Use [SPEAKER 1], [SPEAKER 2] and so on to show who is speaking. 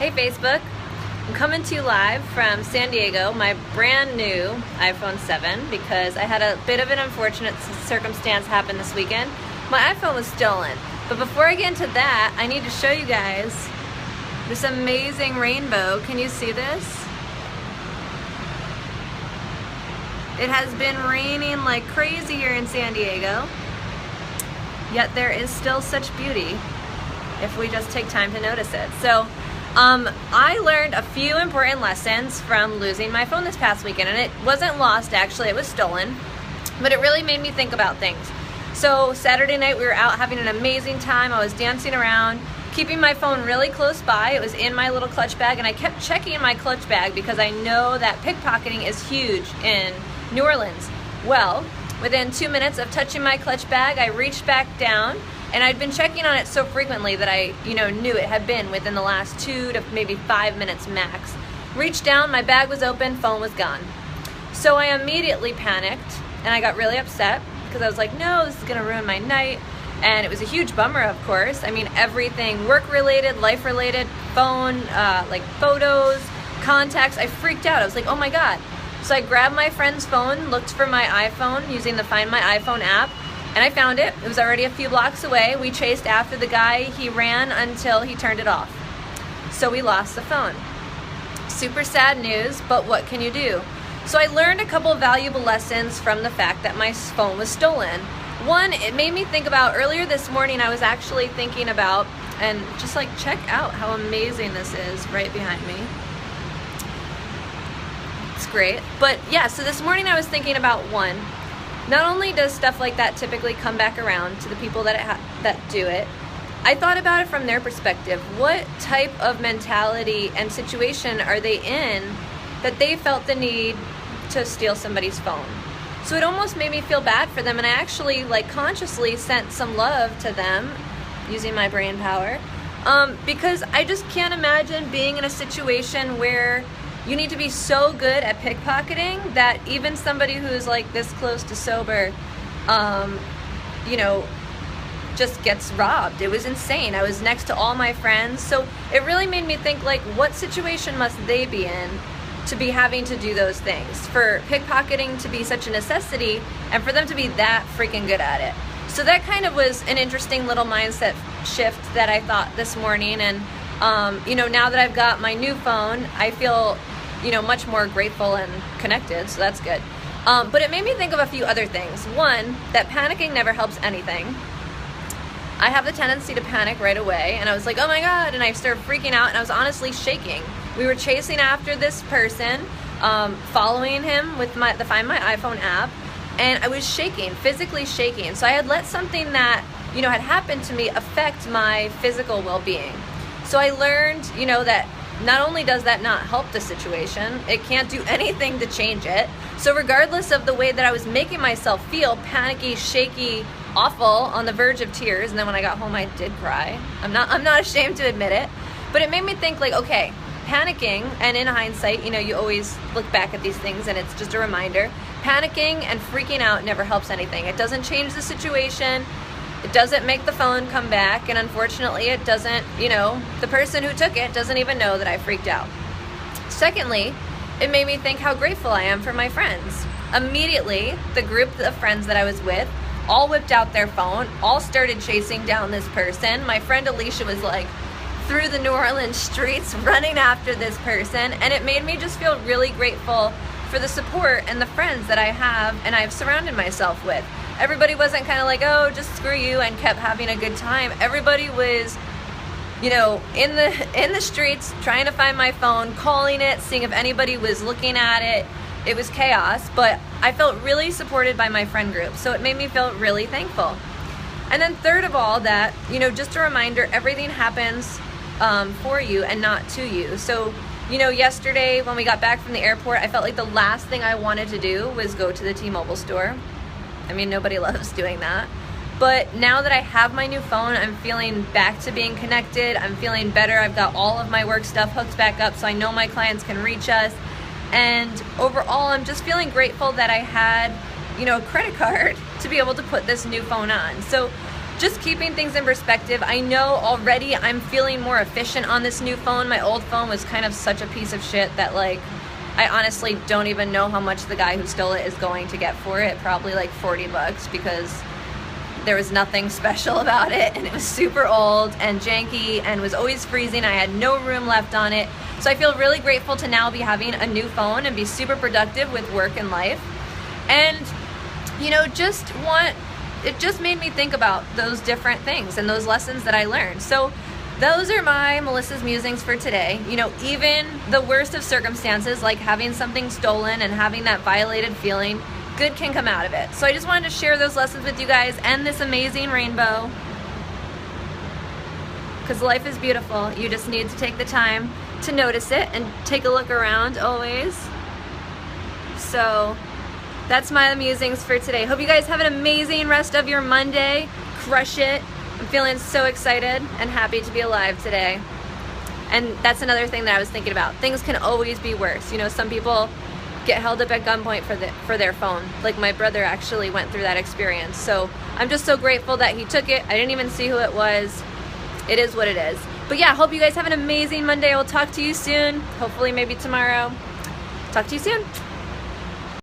[SPEAKER 1] Hey Facebook, I'm coming to you live from San Diego, my brand new iPhone 7, because I had a bit of an unfortunate circumstance happen this weekend. My iPhone was stolen. But before I get into that, I need to show you guys this amazing rainbow. Can you see this? It has been raining like crazy here in San Diego, yet there is still such beauty if we just take time to notice it. So I learned a few important lessons from losing my phone this past weekend, and it wasn't lost actually, it was stolen, but it really made me think about things. So Saturday night we were out having an amazing time. I was dancing around, keeping my phone really close by. It was in my little clutch bag, and I kept checking my clutch bag because I know that pickpocketing is huge in New Orleans. Well, within 2 minutes of touching my clutch bag, I reached back down, and I'd been checking on it so frequently that I knew it had been within the last 2 to maybe 5 minutes max. Reached down, my bag was open, phone was gone. So I immediately panicked, and I got really upset because I was like, no, this is gonna ruin my night. And it was a huge bummer, of course. I mean, everything work-related, life-related, phone, like photos, contacts, I freaked out. I was like, oh my God. So I grabbed my friend's phone, looked for my iPhone using the Find My iPhone app, and I found it. It was already a few blocks away. We chased after the guy. He ran until he turned it off. So we lost the phone. Super sad news, but what can you do? So I learned a couple of valuable lessons from the fact that my phone was stolen. One, it made me think about, earlier this morning I was actually thinking about, and just like check out how amazing this is right behind me. It's great. But yeah, so this morning I was thinking about, one, not only does stuff like that typically come back around to the people that do it, I thought about it from their perspective. What type of mentality and situation are they in that they felt the need to steal somebody's phone? So it almost made me feel bad for them, and I actually consciously sent some love to them using my brain power, because I just can't imagine being in a situation where you need to be so good at pickpocketing that even somebody who's like this close to sober, just gets robbed. It was insane. I was next to all my friends. So it really made me think, what situation must they be in to be having to do those things? For pickpocketing to be such a necessity and for them to be that freaking good at it. So that kind of was an interesting little mindset shift that I thought this morning. And, now that I've got my new phone, I feel much more grateful and connected, so that's good. But it made me think of a few other things. One, that panicking never helps anything. I have the tendency to panic right away, and I was like, oh my God, and I started freaking out, and I was honestly shaking. We were chasing after this person, following him with the Find My iPhone app, and I was shaking, physically shaking. So I had let something that, had happened to me affect my physical well-being. So I learned, that not only does that not help the situation, it can't do anything to change it. So regardless of the way that I was making myself feel, panicky, shaky, awful, on the verge of tears, and then when I got home I did cry. I'm not ashamed to admit it, but it made me think okay, panicking, and in hindsight, you always look back at these things and it's just a reminder, panicking and freaking out never helps anything. It doesn't change the situation. It doesn't make the phone come back, and unfortunately it doesn't, the person who took it doesn't even know that I freaked out. Secondly, it made me think how grateful I am for my friends. Immediately, the group of friends that I was with all whipped out their phone, all started chasing down this person. My friend Alicia was through the New Orleans streets running after this person, and it made me just feel really grateful for the support and the friends that I have and I've surrounded myself with. Everybody wasn't kind of oh, just screw you, and kept having a good time. Everybody was, in the streets trying to find my phone, calling it, seeing if anybody was looking at it. It was chaos, but I felt really supported by my friend group, so it made me feel really thankful. And then third of all, that, just a reminder, everything happens for you and not to you. So, yesterday when we got back from the airport, I felt like the last thing I wanted to do was go to the T-Mobile store. I mean, nobody loves doing that. But now that I have my new phone, I'm feeling back to being connected. I'm feeling better. I've got all of my work stuff hooked back up, so I know my clients can reach us. And overall, I'm just feeling grateful that I had, a credit card to be able to put this new phone on. So just keeping things in perspective. I know already I'm feeling more efficient on this new phone. My old phone was kind of such a piece of shit that like I honestly don't even know how much the guy who stole it is going to get for it. Probably like $40 because there was nothing special about it, and it was super old and janky and was always freezing. I had no room left on it. So I feel really grateful to now be having a new phone and be super productive with work and life. And you know, it just made me think about those different things and those lessons that I learned. So those are my Melissa's musings for today. You know, even the worst of circumstances, like having something stolen and having that violated feeling, good can come out of it. So I just wanted to share those lessons with you guys and this amazing rainbow, because life is beautiful. You just need to take the time to notice it and take a look around always. So that's my musings for today. Hope you guys have an amazing rest of your Monday. Crush it. I'm feeling so excited and happy to be alive today. And that's another thing that I was thinking about. Things can always be worse. You know, some people get held up at gunpoint for their phone. Like my brother actually went through that experience. So I'm just so grateful that he took it. I didn't even see who it was. It is what it is. But yeah, hope you guys have an amazing Monday. I will talk to you soon. Hopefully maybe tomorrow. Talk to you soon.